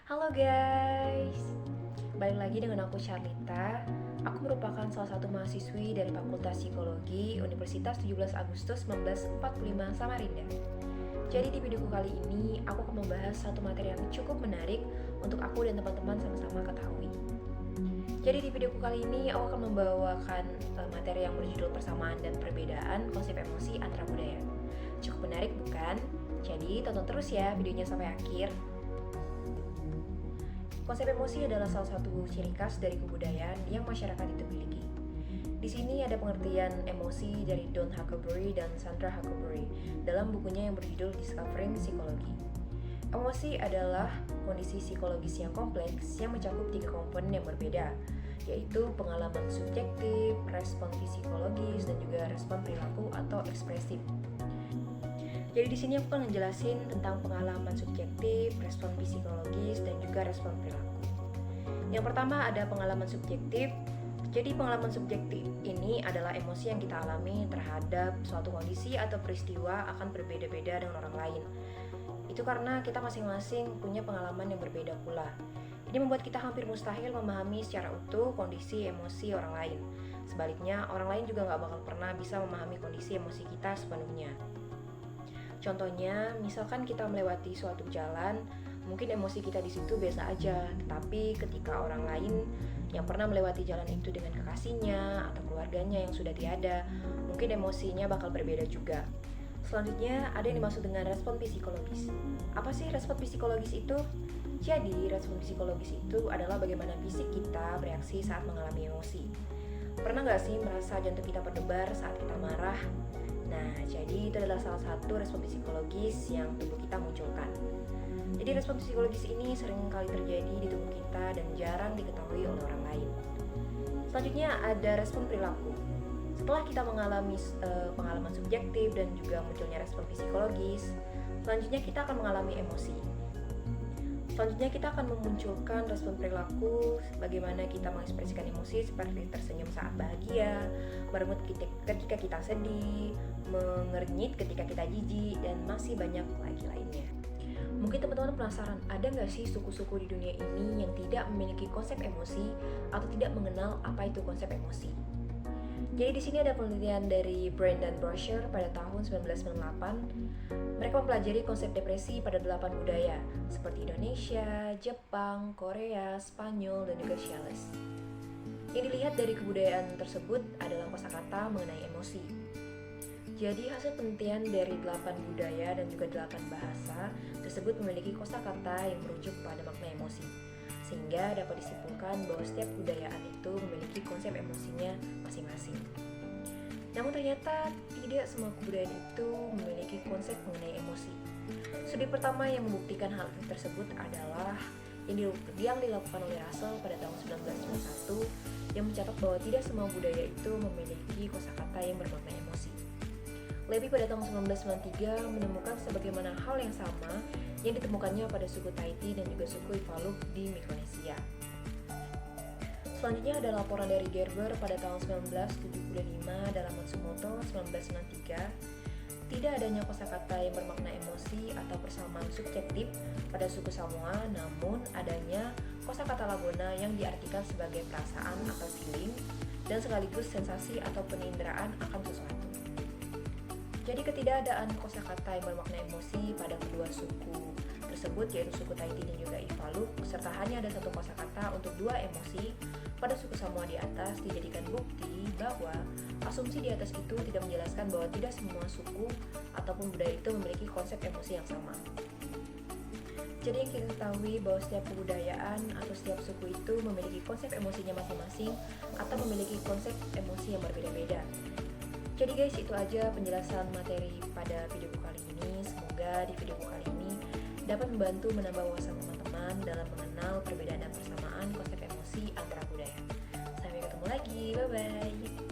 Halo guys, balik lagi dengan aku Charlita. Aku merupakan salah satu mahasiswi dari Fakultas Psikologi Universitas 17 Agustus 1945 Samarinda. Jadi di videoku kali ini, aku akan membahas satu materi yang cukup menarik untuk aku dan teman-teman sama-sama ketahui. Jadi di videoku kali ini, aku akan membawakan materi yang berjudul persamaan dan perbedaan konsep emosi antara budaya. Cukup menarik bukan? Jadi tonton terus ya videonya sampai akhir. Konsep emosi adalah salah satu ciri khas dari kebudayaan yang masyarakat itu miliki. Di sini ada pengertian emosi dari Don Huckleberry dan Sandra Huckleberry dalam bukunya yang berjudul Discovering Psychology. Emosi adalah kondisi psikologis yang kompleks yang mencakup 3 komponen yang berbeda, yaitu pengalaman subjektif, respon psikologis, dan juga respon perilaku atau ekspresif. Jadi di sini aku akan ngejelasin tentang pengalaman subjektif, respon psikologis, dan juga respon perilaku. Yang pertama ada pengalaman subjektif. Jadi pengalaman subjektif ini adalah emosi yang kita alami terhadap suatu kondisi atau peristiwa akan berbeda-beda dengan orang lain. Itu karena kita masing-masing punya pengalaman yang berbeda pula. Ini membuat kita hampir mustahil memahami secara utuh kondisi emosi orang lain. Sebaliknya, orang lain juga nggak bakal pernah bisa memahami kondisi emosi kita sepenuhnya. Contohnya, misalkan kita melewati suatu jalan, mungkin emosi kita di situ biasa aja, tetapi ketika orang lain yang pernah melewati jalan itu dengan kekasihnya atau keluarganya yang sudah tiada, mungkin emosinya bakal berbeda juga. Selanjutnya, ada yang dimaksud dengan respon psikologis. Apa sih respon psikologis itu? Jadi, respon psikologis itu adalah bagaimana fisik kita bereaksi saat mengalami emosi. Pernah nggak sih merasa jantung kita berdebar saat kita marah? Nah, jadi itu adalah salah satu respon psikologis yang tubuh kita munculkan. Jadi respon psikologis ini sering kali terjadi di tubuh kita dan jarang diketahui oleh orang lain. Selanjutnya ada respon perilaku. Setelah kita mengalami pengalaman subjektif dan juga munculnya respon psikologis, selanjutnya kita akan mengalami emosi. Selanjutnya kita akan memunculkan respon perilaku, bagaimana kita mengekspresikan emosi seperti tersenyum saat bahagia, meremut ketika kita sedih, mengernyit ketika kita jijik, dan masih banyak lagi lainnya. Mungkin teman-teman penasaran, ada nggak sih suku-suku di dunia ini yang tidak memiliki konsep emosi atau tidak mengenal apa itu konsep emosi? Jadi di sini ada penelitian dari Brendan Brasher pada tahun 1998. Mereka mempelajari konsep depresi pada 8 budaya, seperti Indonesia, Jepang, Korea, Spanyol, dan juga Siales. Yang dilihat dari kebudayaan tersebut adalah kosakata mengenai emosi. Jadi hasil penelitian dari 8 budaya dan juga 8 bahasa tersebut memiliki kosakata yang merujuk pada makna emosi, sehingga dapat disimpulkan bahwa setiap kebudayaan itu memiliki konsep emosinya masing-masing. Namun ternyata tidak semua kebudayaan itu memiliki konsep mengenai emosi. Studi pertama yang membuktikan hal tersebut adalah yang dilakukan oleh Russell pada tahun 1991 yang mencatat bahwa tidak semua budaya itu memiliki kosakata yang bermakna emosi. Levy pada tahun 1993 menemukan sebagaimana hal yang sama yang ditemukannya pada suku Tahiti dan juga suku Ivaluk di Mikronesia. Selanjutnya ada laporan dari Gerber pada tahun 1975 dalam Matsumoto 1993. Tidak adanya kosakata yang bermakna emosi atau persamaan subjektif pada suku Samoa, namun adanya kosakata Lagona yang diartikan sebagai perasaan atau feeling dan sekaligus sensasi atau peninderaan akan sesuatu. Jadi ketidakadaan kosakata yang bermakna emosi pada kedua suku tersebut, yaitu suku Tahiti dan juga Ivaluk, serta hanya ada satu kosakata untuk 2 emosi pada suku Samoa di atas, dijadikan bukti bahwa asumsi di atas itu tidak menjelaskan bahwa tidak semua suku ataupun budaya itu memiliki konsep emosi yang sama. Jadi yang kita ketahui bahwa setiap kebudayaan atau setiap suku itu memiliki konsep emosinya masing-masing atau memiliki konsep emosi yang berbeda-beda. Jadi guys, itu aja penjelasan materi pada video kali ini. Semoga di video kali ini dapat membantu menambah wawasan teman-teman dalam mengenal perbedaan dan persamaan konsep emosi antara budaya. Sampai ketemu lagi, bye-bye!